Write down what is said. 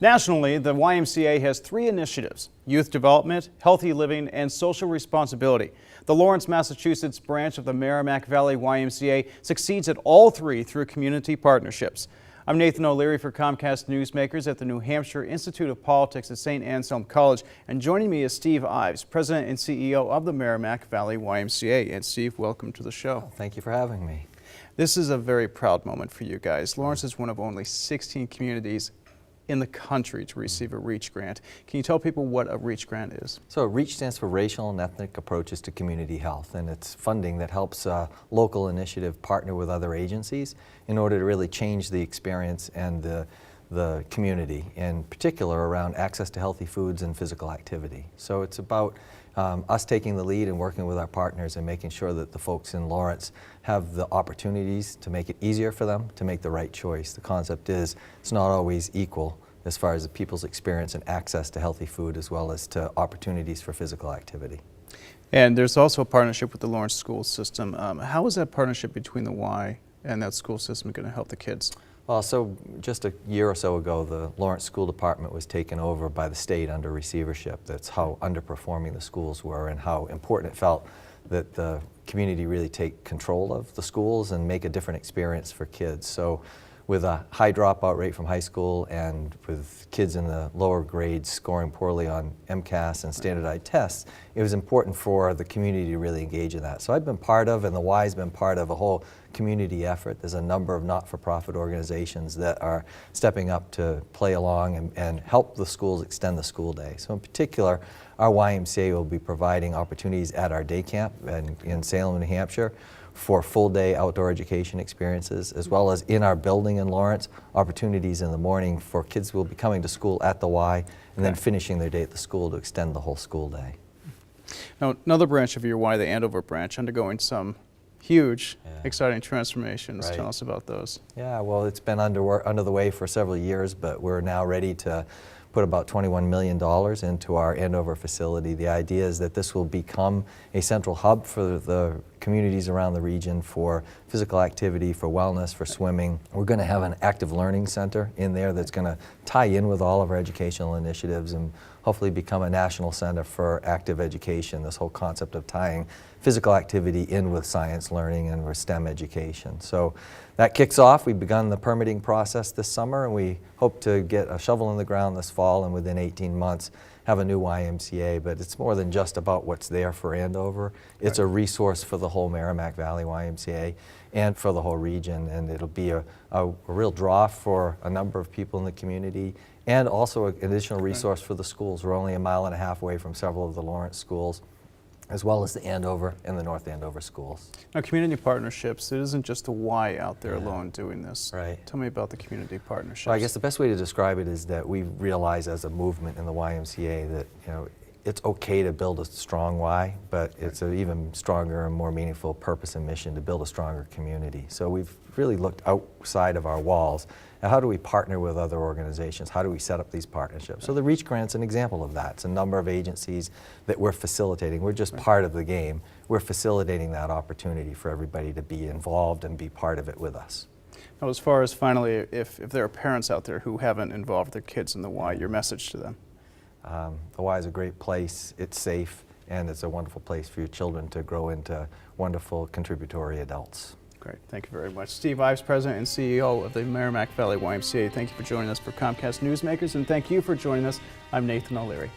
Nationally, the YMCA has 3 initiatives: youth development, healthy living, and social responsibility. The Lawrence, Massachusetts branch of the Merrimack Valley YMCA succeeds at all 3 through community partnerships. I'm Nathan O'Leary for Comcast Newsmakers at the New Hampshire Institute of Politics at St. Anselm College, and joining me is Steve Ives, President and CEO of the Merrimack Valley YMCA. And Steve, welcome to the show. Thank you for having me. This is a very proud moment for you guys. Lawrence is one of only 16 communities in the country to receive a REACH grant. Can you tell people what a REACH grant is? So REACH stands for Racial and Ethnic Approaches to Community Health, and it's funding that helps a local initiative partner with other agencies in order to really change the experience and the community, in particular around access to healthy foods and physical activity. So it's about us taking the lead and working with our partners and making sure that the folks in Lawrence have the opportunities to make it easier for them to make the right choice. The concept is it's not always equal as far as the people's experience and access to healthy food as well as to opportunities for physical activity. And there's also a partnership with the Lawrence school system. How is that partnership between the Y and that school system going to help the kids? Well, so just a year or so ago, the Lawrence School Department was taken over by the state under receivership. That's how underperforming the schools were and how important it felt that the community really take control of the schools and make a different experience for kids. So with a high dropout rate from high school and with kids in the lower grades scoring poorly on MCAS and standardized tests, it was important for the community to really engage in that. So I've been part of, and the Y's been part of, a whole community effort. There's a number of not-for-profit organizations that are stepping up to play along and help the schools extend the school day. So in particular, our YMCA will be providing opportunities at our day camp in Salem, New Hampshire, for full-day outdoor education experiences, as well as in our building in Lawrence, opportunities in the morning for kids who will be coming to school at the Y and then finishing their day at the school to extend the whole school day. Now, another branch of your Y, the Andover branch, undergoing some huge, exciting transformations. Right. Tell us about those. Yeah, well, it's been under the way for several years, but we're now ready to put about $21 million into our Andover facility. The idea is that this will become a central hub for the communities around the region for physical activity, for wellness, for swimming. We're going to have an active learning center in there that's going to tie in with all of our educational initiatives and hopefully become a national center for active education, this whole concept of tying physical activity in with science learning and with STEM education. So that kicks off. We've begun the permitting process this summer, and we hope to get a shovel in the ground this fall and within 18 months have a new YMCA. But it's more than just about what's there for Andover. It's a resource for the whole Merrimack Valley YMCA and for the whole region, and it'll be a real draw for a number of people in the community and also an additional resource for the schools. We're only a mile and a half away from several of the Lawrence schools, as well as the Andover and the North Andover schools. Now, community partnerships, it isn't just the Y out there alone doing this. Right. Tell me about the community partnerships. Well, I guess the best way to describe it is that we realize as a movement in the YMCA that, you know, it's okay to build a strong Y, but it's an even stronger and more meaningful purpose and mission to build a stronger community. So we've really looked outside of our walls at how do we partner with other organizations, how do we set up these partnerships. So the REACH Grant's an example of that. It's a number of agencies that we're facilitating. We're just part of the game. We're facilitating that opportunity for everybody to be involved and be part of it with us. Now, as far as finally, if there are parents out there who haven't involved their kids in the Y, your message to them? The Y is a great place, it's safe, and it's a wonderful place for your children to grow into wonderful contributory adults. Great, thank you very much. Steve Ives, President and CEO of the Merrimack Valley YMCA. Thank you for joining us for Comcast Newsmakers, and thank you for joining us. I'm Nathan O'Leary.